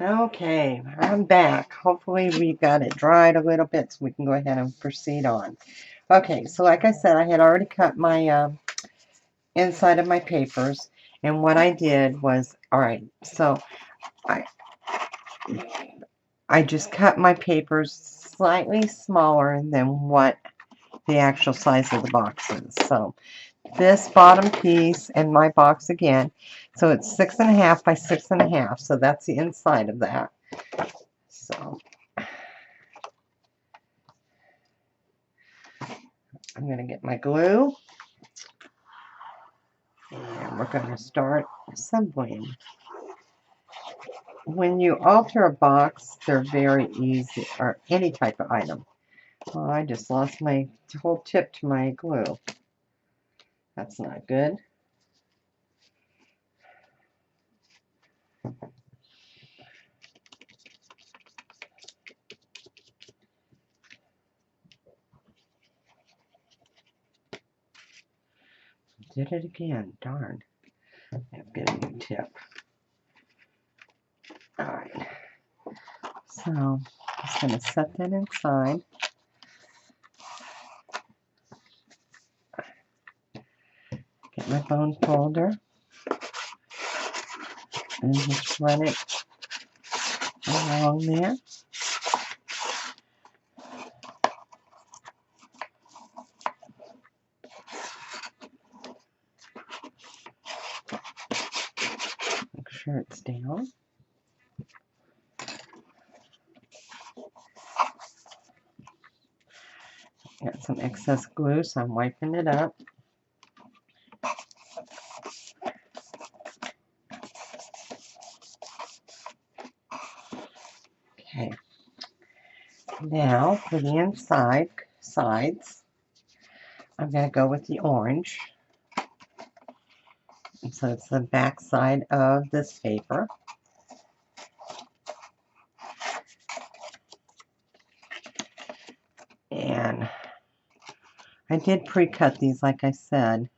Okay, I'm back. Hopefully we got it dried a little bit so we can go ahead and proceed on. Okay, so like I said, I had already cut my inside of my papers, and what I did was, alright, so I, I just cut my papers slightly smaller than what the actual size of the box is. So this bottom piece and my box again, so it's 6.5 by 6.5, so that's the inside of that. So I'm going to get my glue, and we're going to start assembling. When you alter a box, they're very easy, or any type of item. Oh, I just lost my whole tip to my glue. That's not good. Did it again, darn. I'll get a new tip. Alright, so I'm just going to set that inside. Get my bone folder and just run it along there. Make sure it's down. Got some excess glue, so I'm wiping it up. Okay. Now for the inside sides, I'm going to go with the orange. And so it's the back side of this paper. And I did pre-cut these, like I said.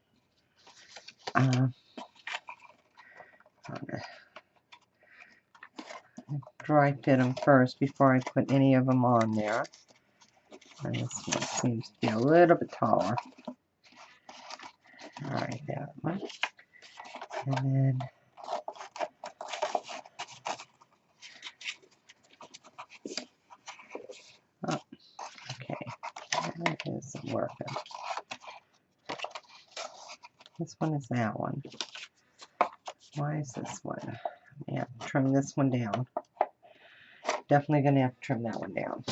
Dry fit them first before I put any of them on there. And this one seems to be a little bit taller. Alright, that one. And then oh, okay. That isn't working. This one is that one. Why is this one? Yeah, trim this one down. Definitely going to have to trim that one down.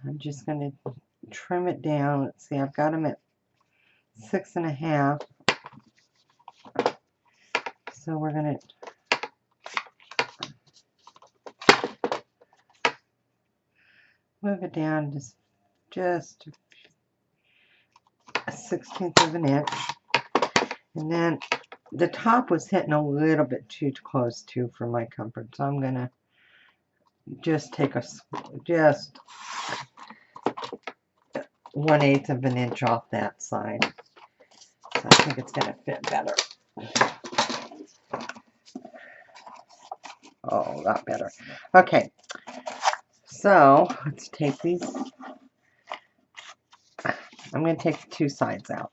I'm just going to trim it down. Let's see, I've got them at 6.5. So we're going to move it down just a 1/16 of an inch. And then the top was hitting a little bit too close to for my comfort. So I'm going to just take just 1/8 of an inch off that side. So I think it's going to fit better. Oh, a lot better. Okay, so let's take these. I'm going to take the two sides out.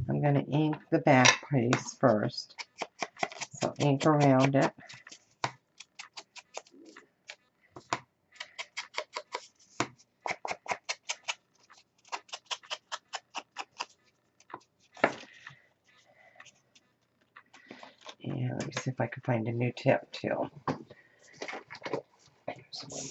I'm going to ink the back piece first. So ink around it. And let me see if I can find a new tip too. Here's one.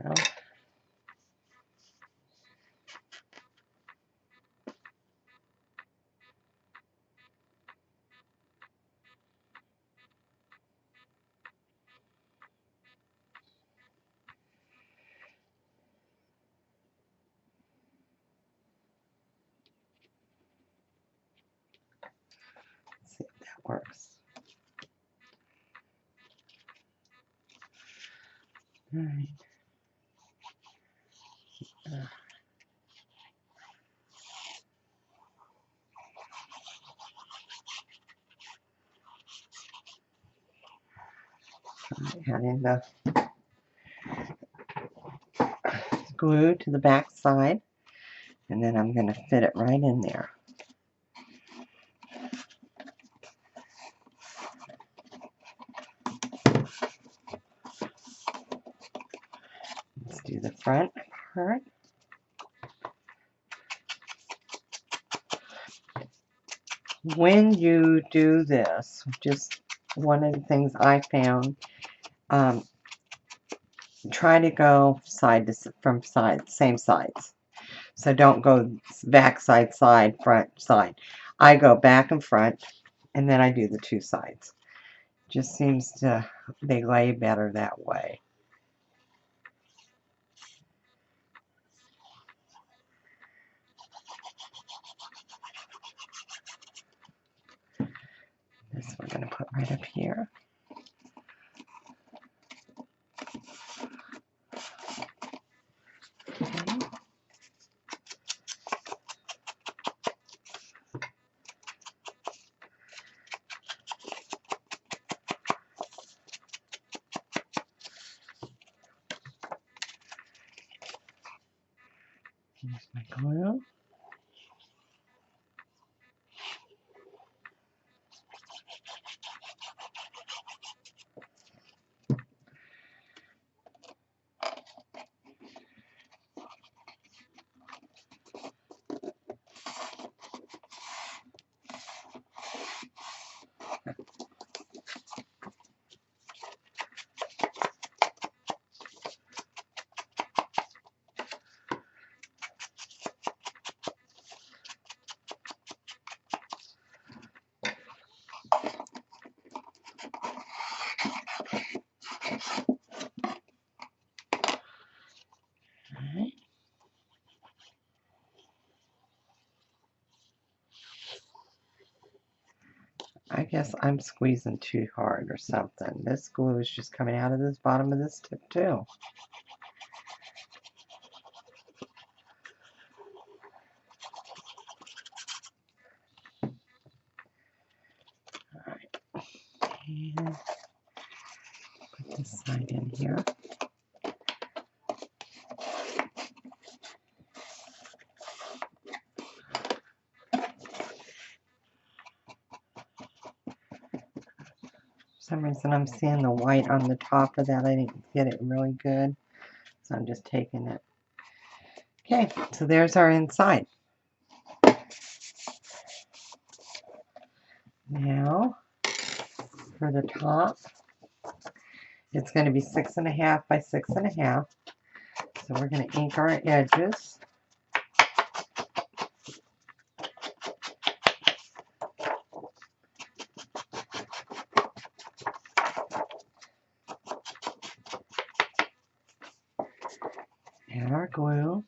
Well, works. All right. Adding the glue to the back side, and then I'm going to fit it right in there. Let's do the front part. When you do this, just one of the things I found, try to go from side, same sides. So don't go back side, side, front, side. I go back and front, and then I do the two sides. Just seems to, they lay better that way. This we're going to put right up here. Okay. Here's my glue. Alright. I guess I'm squeezing too hard or something. This glue is just coming out of this bottom of this tip too. Alright. And put this side in here. For some reason I'm seeing the white on the top of that. I didn't get it really good, so I'm just taking it. Okay, so there's our inside. Now for the top, it's going to be 6.5 by 6.5. So we're going to ink our edges. Add our glue.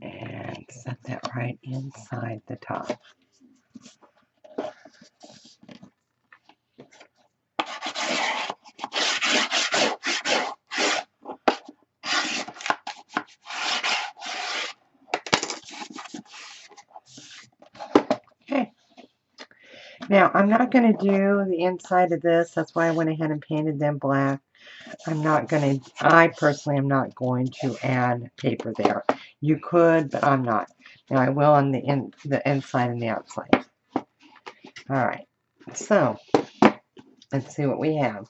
And set that right inside the top. Okay. Now I'm not going to do the inside of this. That's why I went ahead and painted them black. I personally am not going to add paper there. You could, but I'm not. Now I will on the inside and the outside. Alright, so let's see what we have.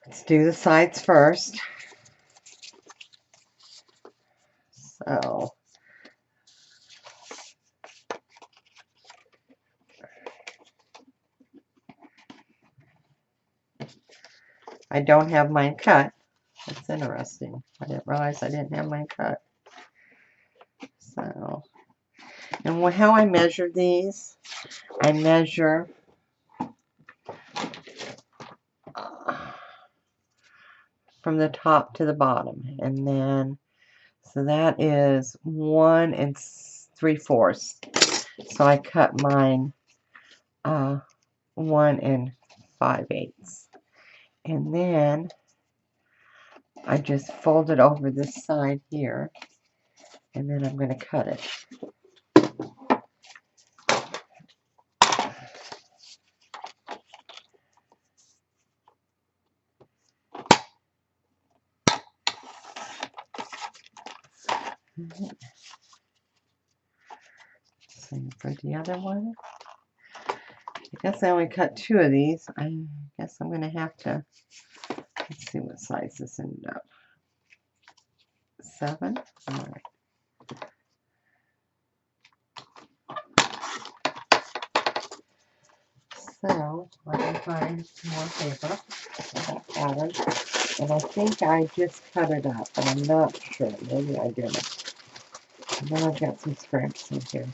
Let's do the sides first. So I don't have mine cut. That's interesting. I didn't realize I didn't have mine cut. So, and how I measure these, I measure from the top to the bottom, and then so that is 1 3/4. So I cut mine 1 5/8, and then I just fold it over this side here, and then I'm going to cut it. Same for the other one. I guess I only cut 2 of these. I guess I'm going to have to, let's see what size this ended up. 7? All right. So, let me find some more paper, pattern, and I think I just cut it up, but I'm not sure. Maybe I didn't. And then I've got some scraps in here.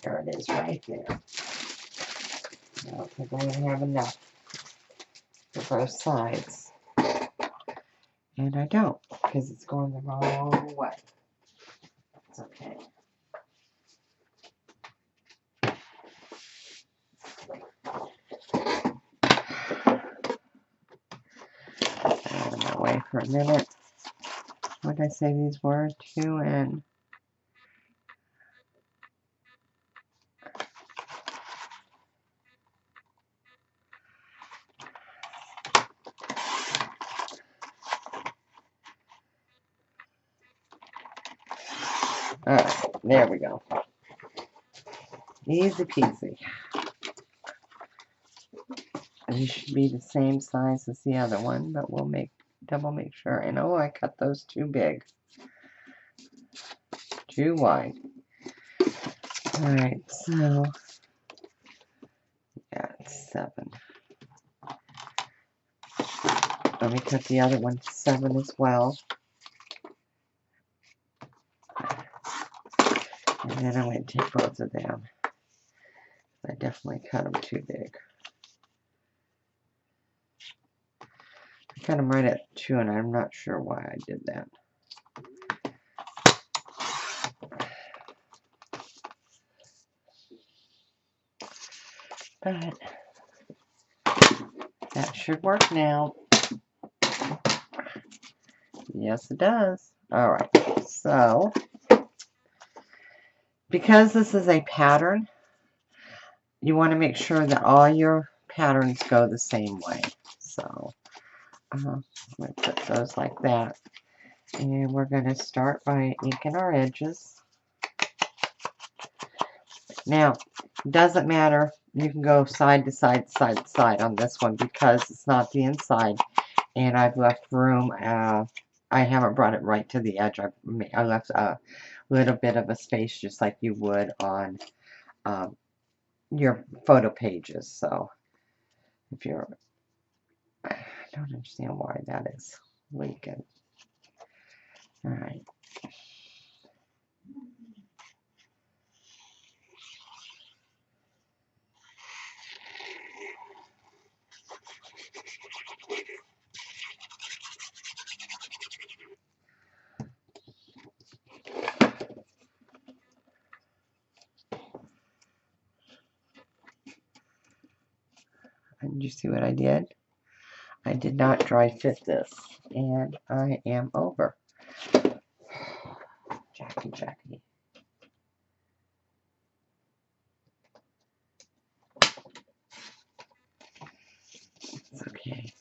There it is, right there. No, because I don't have enough for both sides. And I don't, because it's going the wrong way. It's okay. Out of my way for a minute. What did I say these were? 2 and... Alright, there we go. Easy peasy. These should be the same size as the other one, but we'll double make sure. And oh, I cut those too big. Too wide. Alright, so yeah, it's 7. Let me cut the other one 7 as well. And then I'm going to take both of them. I definitely cut them too big. I cut them right at 2, and I'm not sure why I did that. But that should work now. Yes, it does. Alright, so because this is a pattern, you want to make sure that all your patterns go the same way. So I'm going to put those like that. And we're going to start by inking our edges. Now, it doesn't matter. You can go side to side, side to side on this one because it's not the inside. And I've left room. I haven't brought it right to the edge. I left a little bit of a space just like you would on your photo pages. So if you're... I don't understand why that is leaking. Alright. And you see what I did? I did not dry fit this, and I am over. Jackie. It's okay.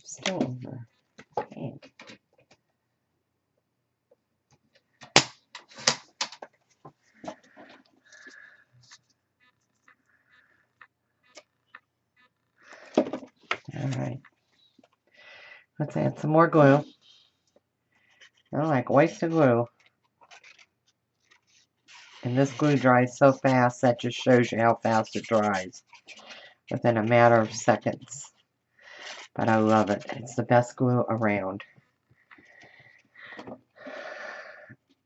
Still over. Dang. Alright. Let's add some more glue. I like oyster glue. And this glue dries so fast, that just shows you how fast it dries. Within a matter of seconds. But I love it. It's the best glue around.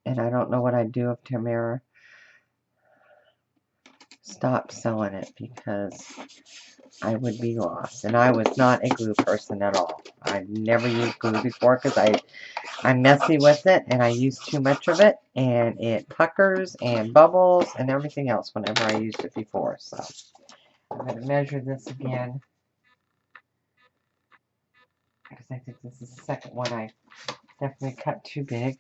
And I don't know what I'd do if Tamara stopped selling it, because I would be lost. And I was not a glue person at all. I've never used glue before because I'm messy with it and I use too much of it, and it puckers and bubbles and everything else whenever I used it before. So I'm going to measure this again, because I think this is the second one I definitely cut too big.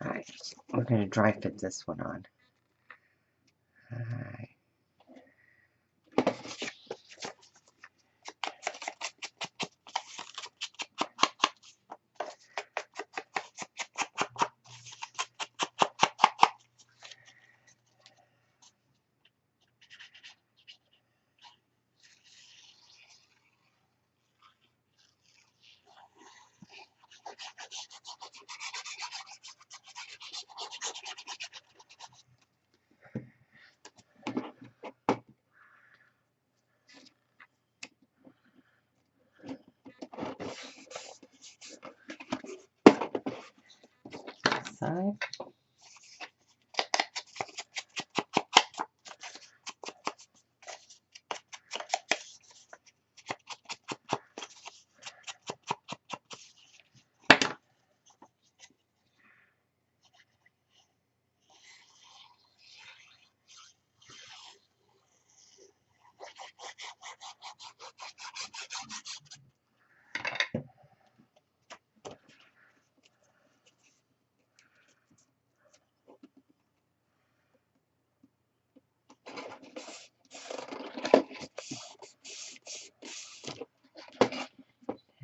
Alright, we're going to dry fit this one on. Alright. Side.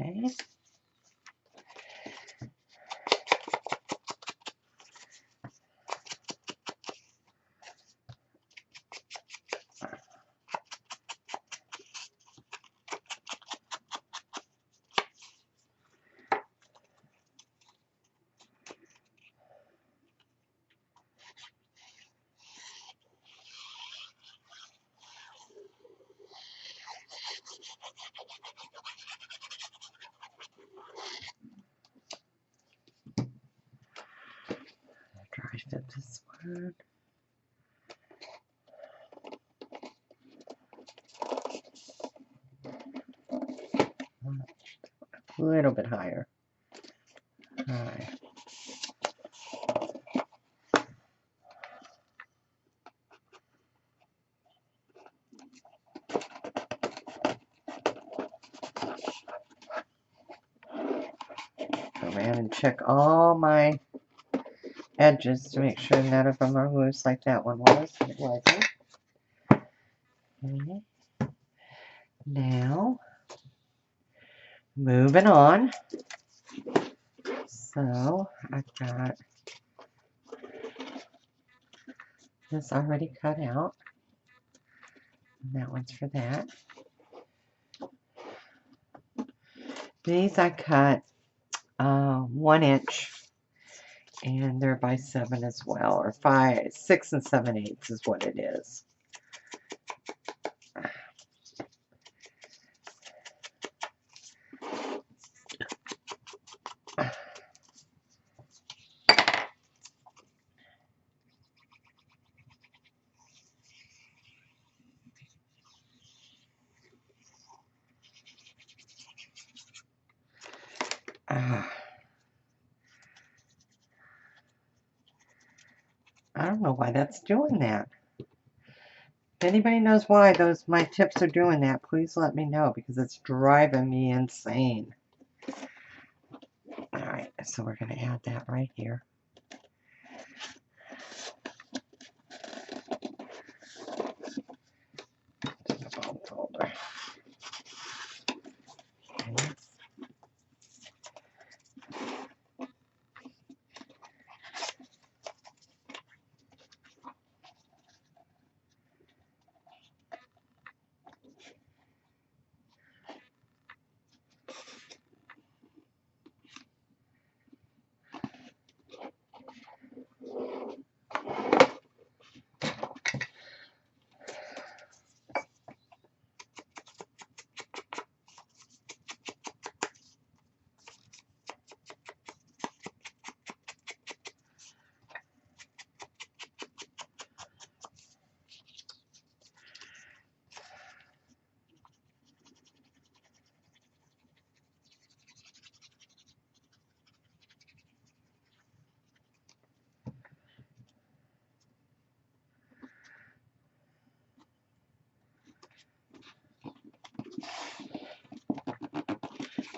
Okay. Dry fit this one. A little bit higher. Alright. Go around and check all my edges to make sure none of them are loose like that one was. It wasn't. Okay. Now, moving on. So, I've got this already cut out. And that one's for that. These I cut 1 inch, and they're by 7 as well, or 6 7/8 is what it is. I don't know why that's doing that. If anybody knows why my tips are doing that, please let me know, because it's driving me insane. Alright, so we're going to add that right here. To the bone folder. Okay.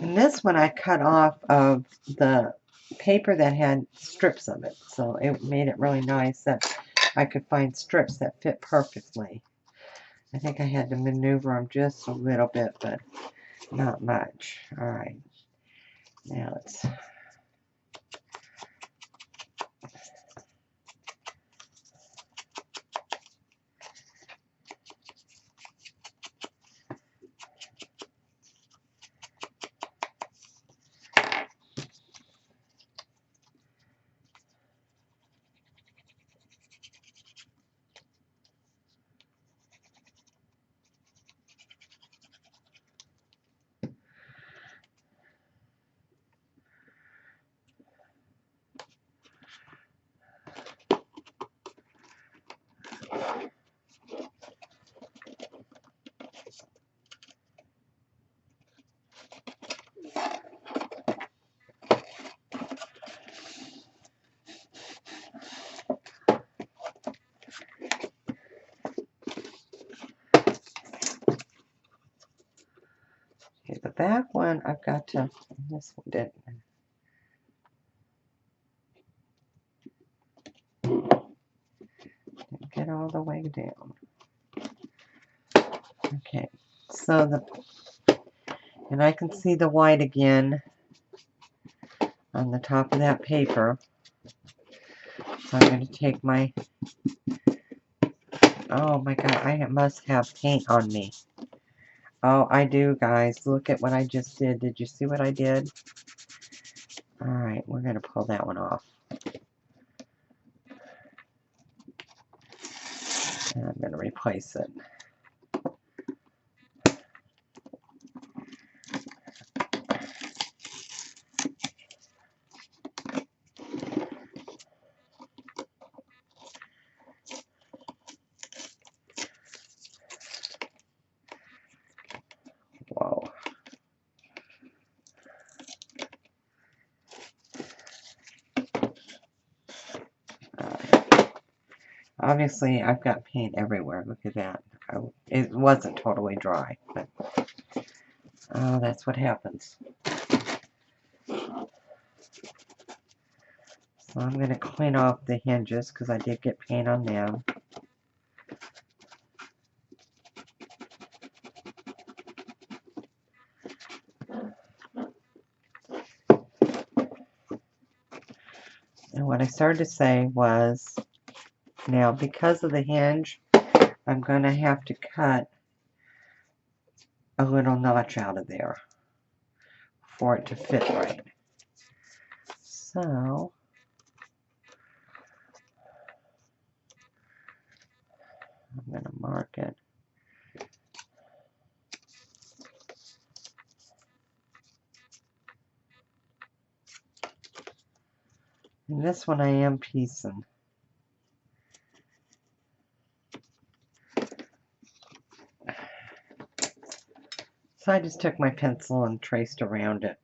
And this one I cut off of the paper that had strips of it, so it made it really nice that I could find strips that fit perfectly. I think I had to maneuver them just a little bit, but not much. All right, now let's okay, the back one I've got to, this one didn't get all the way down. Okay, so and I can see the white again on the top of that paper. So I'm going to take my, oh my god, I must have paint on me. Oh, I do, guys. Look at what I just did. Did you see what I did? Alright, we're going to pull that one off. And I'm going to replace it. Whoa. Obviously, I've got paint everywhere. Look at that. It wasn't totally dry, but that's what happens. So I'm going to clean off the hinges because I did get paint on them. And what I started to say was, now because of the hinge, I'm going to have to cut a little notch out of there for it to fit right. So, I'm going to mark it. And this one I am piecing. So I just took my pencil and traced around it.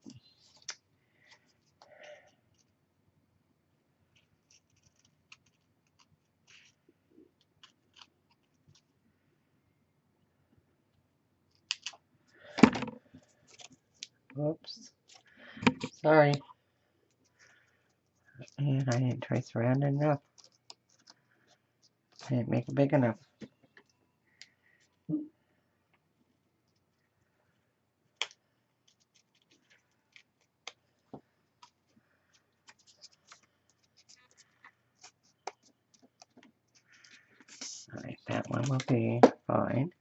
Oops. Sorry. And I didn't trace around enough. I didn't make it big enough. Alright, that one will be fine.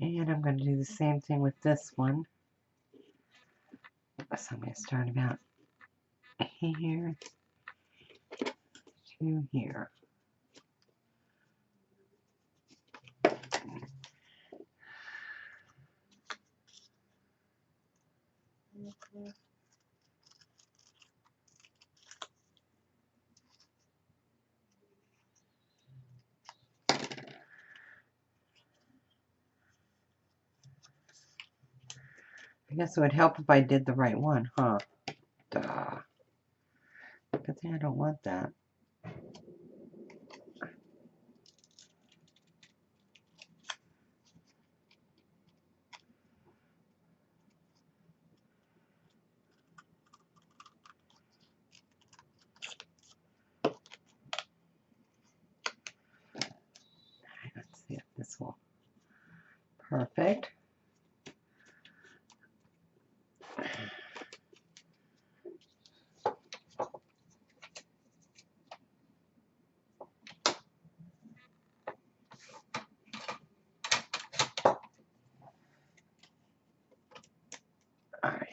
And I'm going to do the same thing with this one. So I'm going to start about here to here. I guess it would help if I did the right one, huh? Duh. Good thing I don't want that. Let's see if this will. Perfect. All right.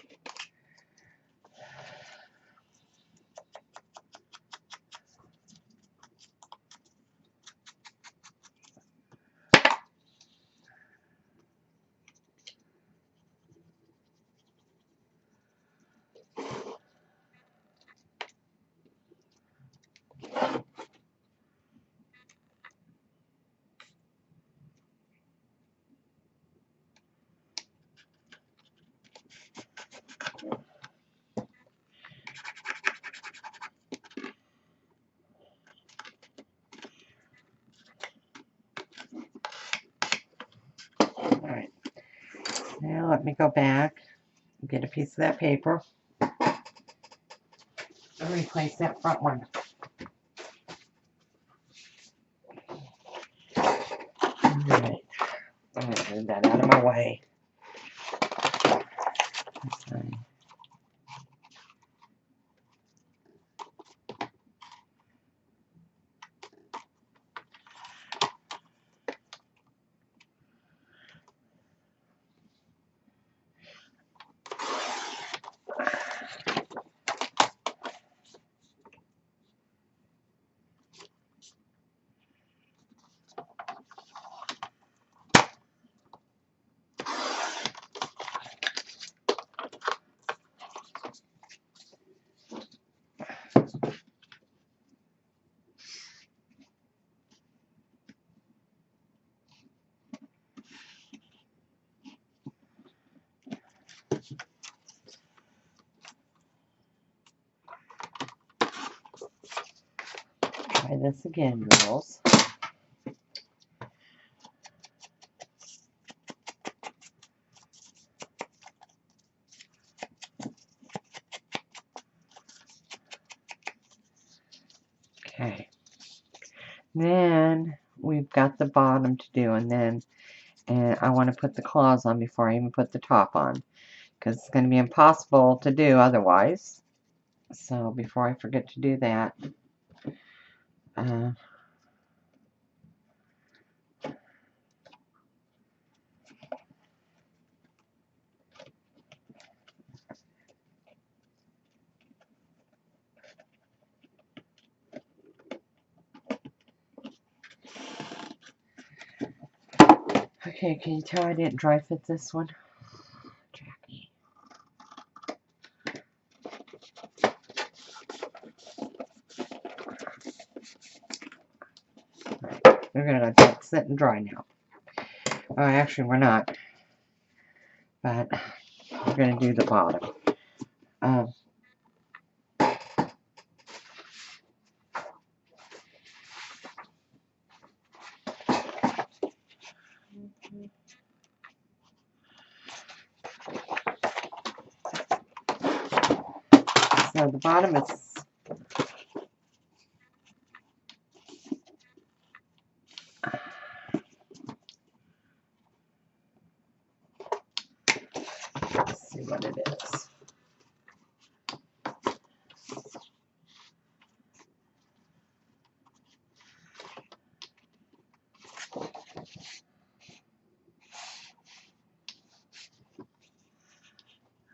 All right. Now let me go back and get a piece of that paper and replace that front one. All right. I'm going to move that out of my way. Okay. Try this again, girls. Okay. Then we've got the bottom to do, and I want to put the claws on before I even put the top on, because it's going to be impossible to do otherwise. So before I forget to do that, okay, can you tell I didn't dry fit this one? Jackie. Right. We're going to let that sit and dry now. Oh, actually, we're not. But we're going to do the bottom. So the bottom is let's see what it is.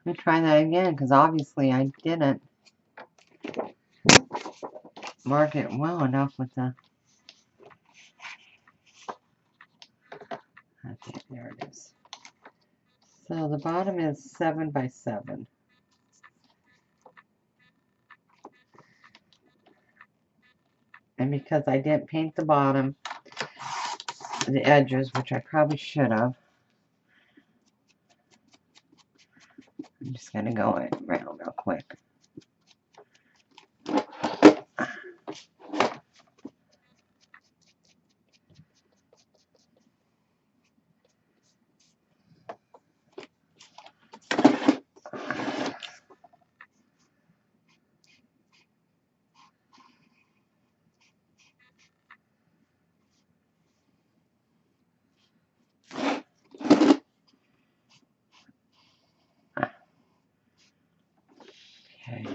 Let me try that again, because obviously I didn't mark it well enough with the... Okay, there it is. So the bottom is 7 by 7. And because I didn't paint the bottom, the edges, which I probably should have, I'm just going to go around real quick. Okay.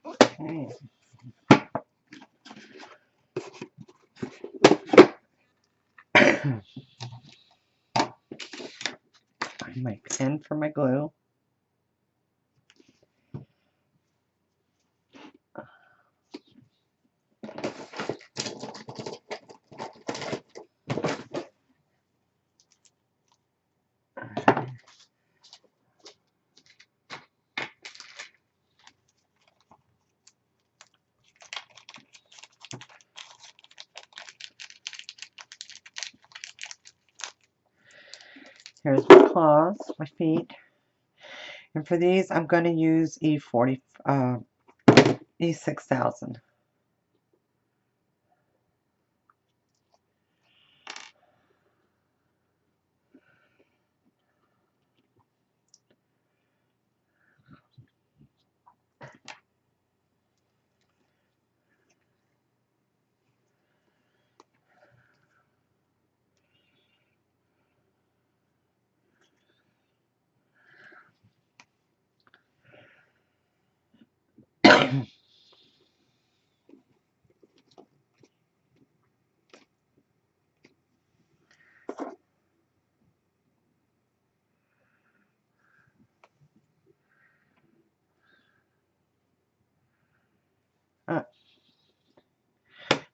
Okay. Find my pen for my glue. Here's my claws, my feet. And for these, I'm going to use E6000.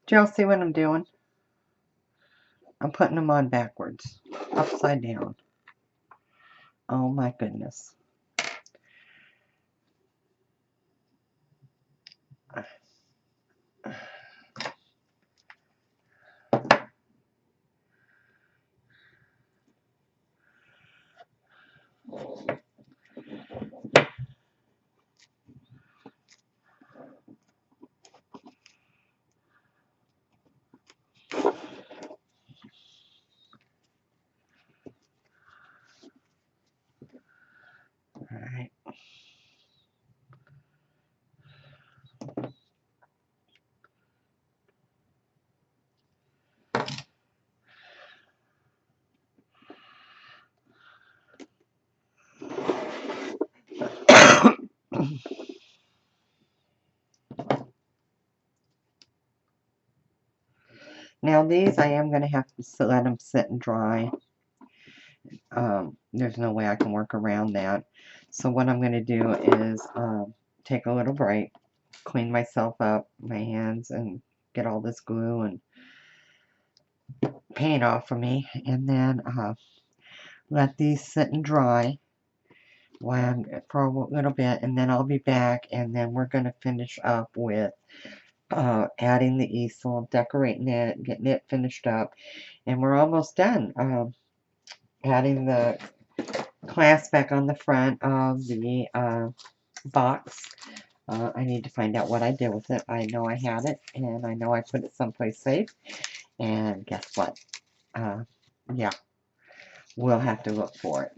Do y'all see what I'm doing? I'm putting them on backwards, upside down. Oh my goodness. Alright. Now these I am going to have to let them sit and dry. There's no way I can work around that. So what I'm going to do is take a little break, clean myself up, my hands, and get all this glue and paint off of me, and then let these sit and dry for a little bit, and then I'll be back, and then we're going to finish up with adding the easel, decorating it, getting it finished up, and we're almost done. Adding the clasp back on the front of the box. I need to find out what I did with it. I know I had it, and I know I put it someplace safe, and guess what? Yeah, we'll have to look for it.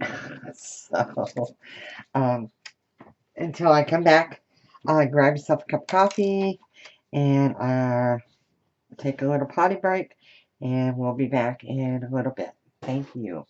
So, until I come back, grab yourself a cup of coffee, and take a little potty break, and we'll be back in a little bit. Thank you.